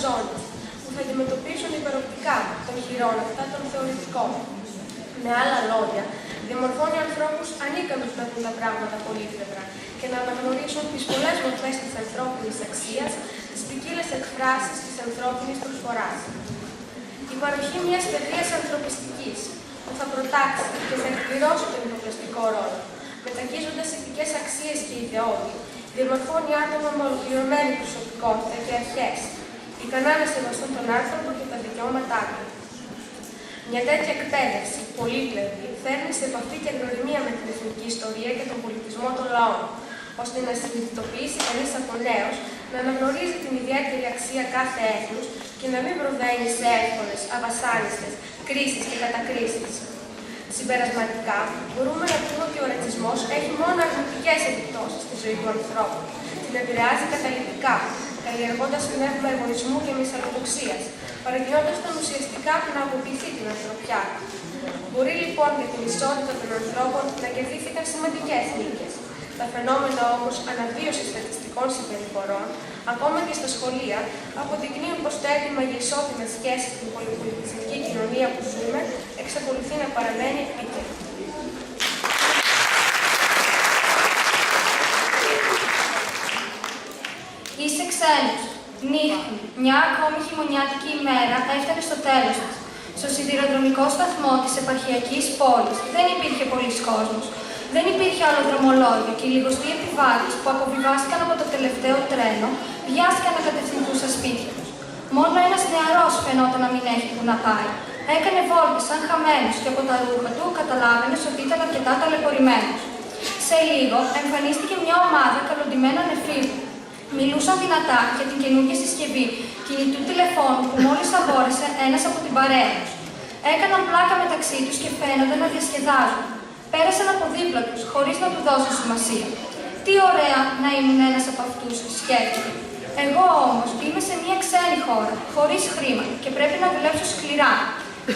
ζώνες, που θα αντιμετωπίσουν υπεροπτικά των χειρών αυτά των θεωρητικών. Με άλλα λόγια, διαμορφώνει ανθρώπους ανίκανους να δουν τα πράγματα πολύπλευρα και να αναγνωρίσουν τις πολλές μορφές της ανθρώπινης αξίας, τις ποικίλες εκφράσεις της ανθρώπινης προσφοράς. Η παροχή μιας παιδείας ανθρωπιστικής, που θα προτάξει και θα εκπληρώσει τον υποπλαστικό ρόλο, μεταγγίζοντας ηθικές αξίες και ιδεώδη, διαμορφώνει άτομα με ολοκληρωμένη προσωπικότητα και αρχές, ικανά να σεβαστούν τον άνθρωπο και τα δικαιώματά του. Μια τέτοια εκπαίδευση, πολύπλευρη, φέρνει σε επαφή και γνωριμία με την εθνική ιστορία και τον πολιτισμό των λαών, ώστε να συνειδητοποιήσει κανείς από νέος, να αναγνωρίζει την ιδιαίτερη αξία κάθε έθνους και να μην προβαίνει σε εύκολες, αβασάνιστες κρίσεις και κατακρίσεις. Συμπερασματικά, μπορούμε να πούμε ότι ο ρατσισμός έχει μόνο αρνητικές επιπτώσεις στη ζωή του ανθρώπου. Την επηρεάζει καταλυτικά, καλλιεργώντας πνεύμα εγωισμού και μυσαλλοδοξίας, παραγγελώντας τον ουσιαστικά να αποποιηθεί την ανθρωπιά. Μπορεί λοιπόν για την ισότητα των ανθρώπων να κερδίθηκαν σημαντικές νίκες. Τα φαινόμενα όμως αναβίωσης στατιστικών συμπεριφορών, ακόμα και στα σχολεία, αποδεικνύουν πως το αίτημα για ισότιμες σχέσεις στην πολυπολιτισμική κοινωνία που ζούμε εξακολουθεί να παραμένει επίκαιρο. Είσαι ξένος. Νύχτη. Μια ακόμη χειμωνιάτικη ημέρα έφτανε στο τέλος της. Στο σιδηροδρομικό σταθμό της επαρχιακής πόλης δεν υπήρχε πολλής κόσμος. Δεν υπήρχε άλλο δρομολόγιο και οι λιγοστοί επιβάτες που αποβιβάστηκαν από το τελευταίο τρένο βιάστηκαν να κατευθυνθούν στα σπίτια τους. Μόνο ένας νεαρός φαινόταν να μην έχει που να πάει. Έκανε βόλτες σαν χαμένος και από τα ρούχα του καταλάβαινες ότι ήταν αρκετά ταλαιπωρημένος. Σε λίγο εμφανίστηκε μια ομάδα καλοντημένων εφήβων. Μιλούσαν δυνατά για την καινούργια συσκευή κινητού τηλεφώνου που μόλις αμπόρεσε ένας από την παρέα τους. Έκαναν πλάκα μεταξύ τους και φαίνονταν να διασκεδάζουν. Πέρασαν από δίπλα τους, χωρίς να του δώσουν σημασία. Τι ωραία να ήμουν ένας από αυτούς, σκέφτηκε. Εγώ όμως είμαι σε μια ξένη χώρα, χωρίς χρήματα και πρέπει να δουλέψω σκληρά.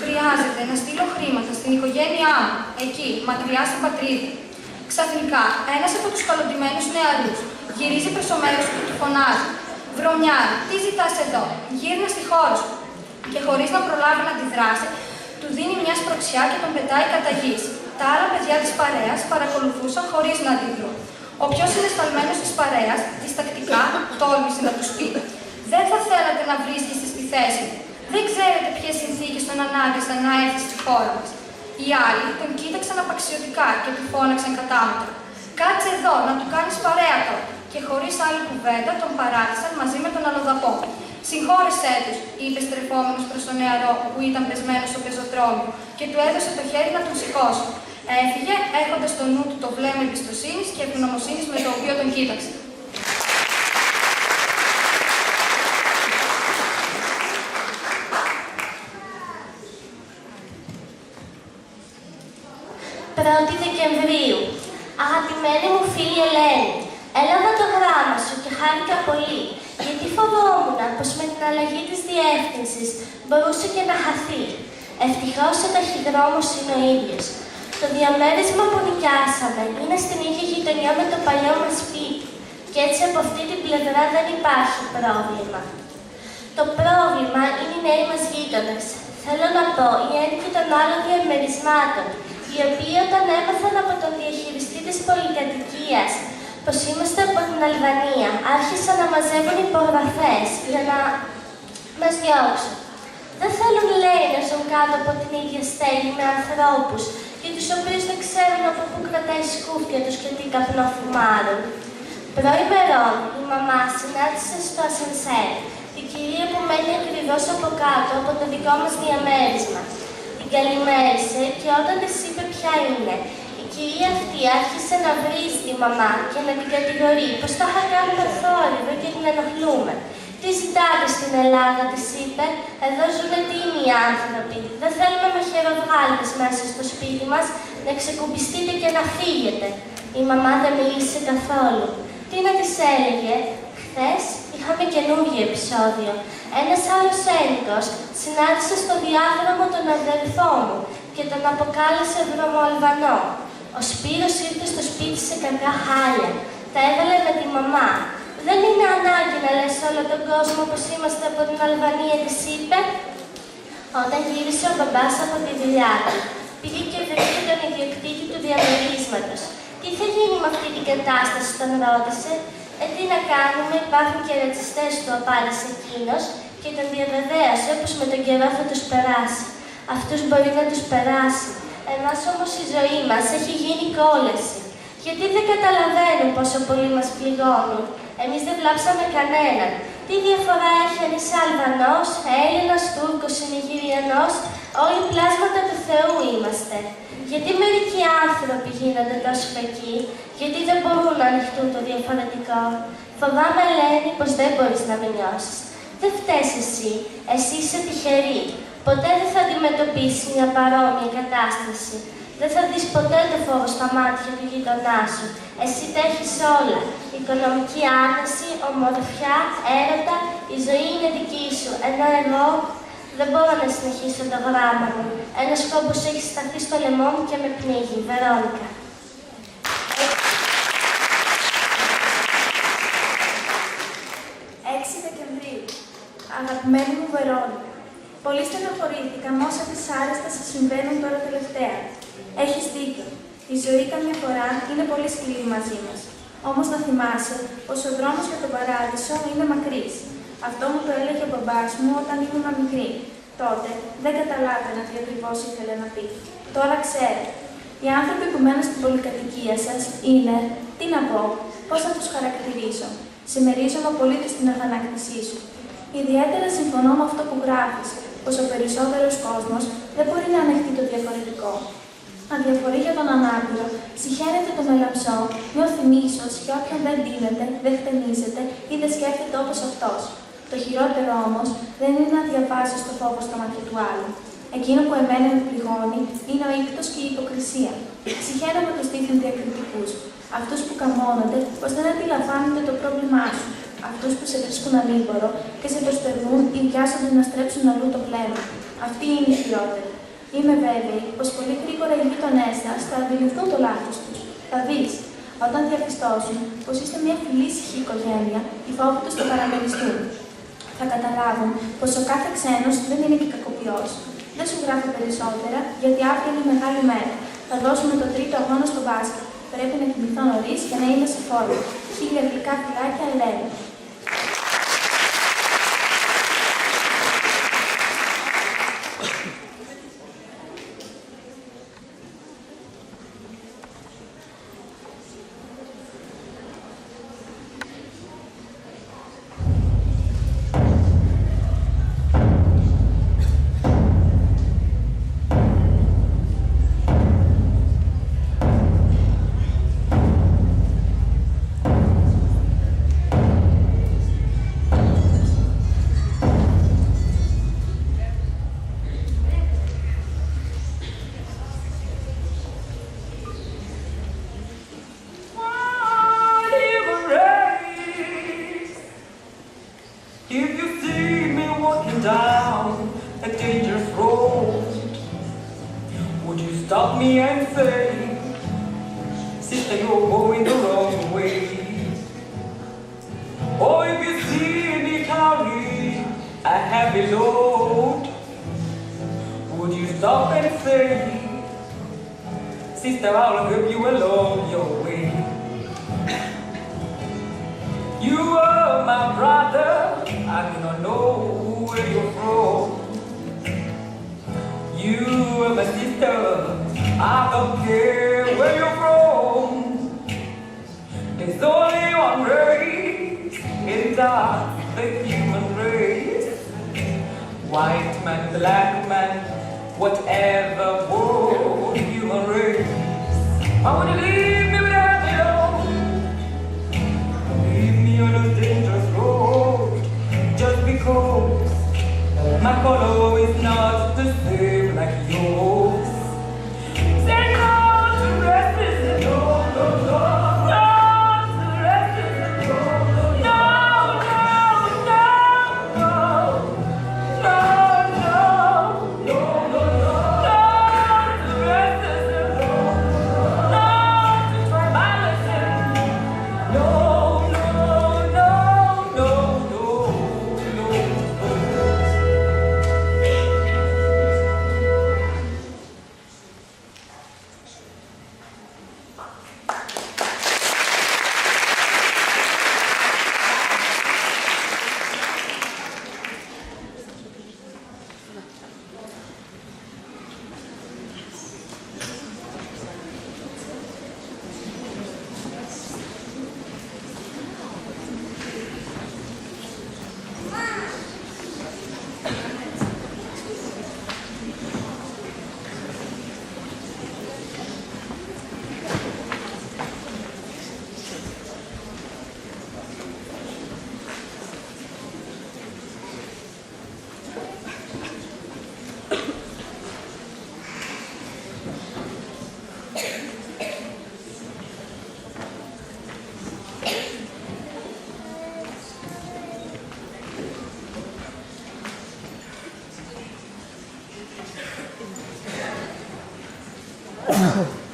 Χρειάζεται να στείλω χρήματα στην οικογένειά μου, εκεί, μακριά στην πατρίδα. Ξαφνικά, ένας από τους καλοντημένους νεαρούς γυρίζει προς το μέρος του και του φωνάζει. Βρωμιάρη, τι ζητάς εδώ, γύρνα στη χώρα σου. Και χωρίς να προλάβει να αντιδράσει, του δίνει μια σπρωξιά και τον πετάει κατά γης. Τα άλλα παιδιά της παρέας παρακολουθούσαν χωρίς να αντιδρούν. Ο πιο συναισθαλμένος της παρέας, διστακτικά, τόλμησε να τους πει. Δεν θα θέλατε να βρίσκεστε στη θέση μου. Δεν ξέρετε ποιες συνθήκες τον ανάγκασαν να έρθει στη χώρα μας. Οι άλλοι τον κοίταξαν απαξιωτικά και του φώναξαν κατάμετρα. Κάτσε εδώ, να του κάνεις παρέα τώρα. Και χωρίς άλλη κουβέντα τον παράτησαν μαζί με τον αλλοδαπό. Συγχώρεσέ τους, είπε στρεφόμενος προς τον νεαρό που ήταν πεσμένος στο πεζοδρόμιο και του έδωσε το χέρι να τον σηκώσει. Έφυγε, έχοντας στο νου του το βλέμμα εμπιστοσύνης και ευγνωμοσύνης με το οποίο τον κοίταξε. Δεκεμβρίου. Αγαπημένη μου φίλη Ελένη, έλαβα το γράμμα σου και χάρηκα πολύ, γιατί φοβόμουν πως με την αλλαγή της διεύθυνσης μπορούσε και να χαθεί. Ευτυχώς ο ταχυδρόμος είναι ο ίδιος. Το διαμέρισμα που νοικιάσαμε είναι στην ίδια γειτονιά με το παλιό μας σπίτι και έτσι από αυτή την πλευρά δεν υπάρχει πρόβλημα. Το πρόβλημα είναι οι νέοι μας γείτονες. Θέλω να πω, οι ένικοι των άλλων διαμερισμάτων, οι οποίοι όταν έμαθαν από τον διαχειριστή της πολυκατοικίας πως είμαστε από την Αλβανία, άρχισαν να μαζεύουν υπογραφές για να μας διώξουν. Δεν θέλουν, λέει, να ζουν κάτω από την ίδια στέγη με ανθρώπους για τους οποίους δεν ξέρουν από πού κρατάει σκούφια τους και τι καπνό φουμάρουν. Προημερών, η μαμά συνάντησε στο ασανσέρ την κυρία που μένει ακριβώς από κάτω από το δικό μας διαμέρισμα. Την καλημέρισε και όταν της είπε ποια είναι, η κυρία αυτή άρχισε να βρίζει τη μαμά και να την κατηγορεί πως τα είχα κάνει θόρυβο και την ενοχλούμε. Τι ζητάτε στην Ελλάδα, της είπε, εδώ ζουνε τίμιοι άνθρωποι. Δεν θέλουμε μαχαιροβγάλτες μέσα στο σπίτι μας, να ξεκουμπιστείτε και να φύγετε. Η μαμά δεν μίλησε καθόλου. Τι να της έλεγε? Χθες είχαμε καινούργιο επεισόδιο. Ένας άλλος ένικος συνάντησε στο διάδρομο τον αδελφό μου και τον αποκάλεσε βρωμοαλβανό. Ο Σπύρος ήρθε στο σπίτι σε κακά χάλια. Τα έβαλε με τη μαμά. Δεν είναι ανάγκη να λες όλο τον κόσμο πως είμαστε από την Αλβανία, της είπε. Όταν γύρισε ο μπαμπάς από τη δουλειά του, πήγε και βρήκε τον ιδιοκτήτη του διαμερίσματος. Τι θα γίνει με αυτή την κατάσταση, τον ρώτησε. Τι να κάνουμε, υπάρχουν και ρατσιστές, του απάντησε εκείνος και τον διαβεβαίωσε πως με τον καιρό θα τους περάσει. Αυτούς μπορεί να τους περάσει. Εμάς όμως η ζωή μας έχει γίνει κόλαση. Γιατί δεν καταλαβαίνουν πόσο πολύ μας πληγώνουν. Εμείς δεν βλάψαμε κανέναν. Τι διαφορά έχει αν είσαι Αλβανός, Έλληνας, Τούρκος, Νιγηριανός, όλοι πλάσματα του Θεού είμαστε. Γιατί μερικοί άνθρωποι γίνονται τόσο κακοί, γιατί δεν μπορούν να ανοιχτούν το διαφορετικό. Φοβάμαι, Ελένη, πως δεν μπορείς να με νιώσεις. Δεν φταίς εσύ. Εσύ είσαι τυχερή. Ποτέ δεν θα αντιμετωπίσεις μια παρόμοια κατάσταση. Δεν θα δεις ποτέ το φόβο στα μάτια του γειτονά σου. Εσύ τα έχεις όλα. Οικονομική άνεση, ομορφιά, έρωτα, η ζωή είναι δική σου. Ενώ εγώ δεν μπορώ να συνεχίσω το γράμμα μου. Ένας κόμπος έχει σταθεί στο λαιμό μου και με πνίγει. Βερόνικα. 6 Δεκεμβρίου. Αγαπημένη μου Βερόνικα, πολύ στενοχωρήθηκα με όσα δυσάρεστα σας συμβαίνουν τώρα τελευταία. Έχεις δίκιο. Η ζωή καμιά φορά είναι πολύ σκληρή μαζί μας. Όμως να θυμάσαι πως ο δρόμος για τον παράδεισο είναι μακρύς. Αυτό μου το έλεγε ο μπαμπάς μου όταν ήμουν μικρή. Τότε δεν καταλάβαινα τι ακριβώς ήθελε να πει. Τώρα ξέρω. Οι άνθρωποι που μένουν στην πολυκατοικία σας είναι, τι να πω, πώς θα τους χαρακτηρίσω. Συμμερίζομαι απολύτως την αγανάκτησή σου. Ιδιαίτερα συμφωνώ με αυτό που γράφεις, πως ο περισσότερος κόσμος δεν μπορεί να ανεχτεί το διαφορετικό. Αδιαφορεί για τον ανάπηρο, συχαίνεται το μελαμψό, νιώθει μίσος για όποιον δεν δίνεται, δεν χτενίζεται ή δεν σκέφτεται όπως αυτός. Το χειρότερο όμως δεν είναι να διαβάζεις το φόβο στα μάτια του άλλου. Εκείνο που εμένα με πληγώνει είναι ο ίκτος και η υποκρισία. Συχαίνομαι τους δίθεν διακριτικούς. Αυτούς που καμώνονται πως δεν αντιλαμβάνονται το πρόβλημά σου. Αυτούς που σε βρίσκουν ανήμπορο και σε προσπερνούν ή βιάζονται να στρέψουν αλλού το βλέμμα. Αυτοί είναι οι χειρότεροι. Είμαι βέβαιη πως πολύ γρήγορα οι γείτονές σας θα αντιληφθούν το λάθος τους. Θα δεις, όταν διαπιστώσουν πως είστε μια φιλήσυχη οικογένεια, οι φόβοι τους θα παραμεριστούν. Θα καταλάβουν πως ο κάθε ξένος δεν είναι και κακοποιός. Δεν σου γράφω περισσότερα, γιατί αύριο είναι μεγάλη μέρα. Θα δώσουμε το τρίτο αγώνα στο μπάσκετ. Πρέπει να κοιμηθώ νωρίς για να είμαι σε φόρμα. 1000 γλυκά φιλάκια, Ελένη. Stop me and say, sister, you're going the wrong way. Or if you see me carry a heavy load, would you stop and say, sister, I'll help you along your way. You are my brother, I do not know where you're from. You are my sister, I don't care where you're from. There's only one race, and that's the human race. White man, black man, whatever, whoa, human race. I wanna leave me without you. Leave me on a dangerous road, just because my color is not the same like yours. Say no to racism, no, no, no. No to racism, no, no, no, no, no. No, no, no, no, no. No to racism, no, no to tribalism. No, no, no. Ευχαριστώ.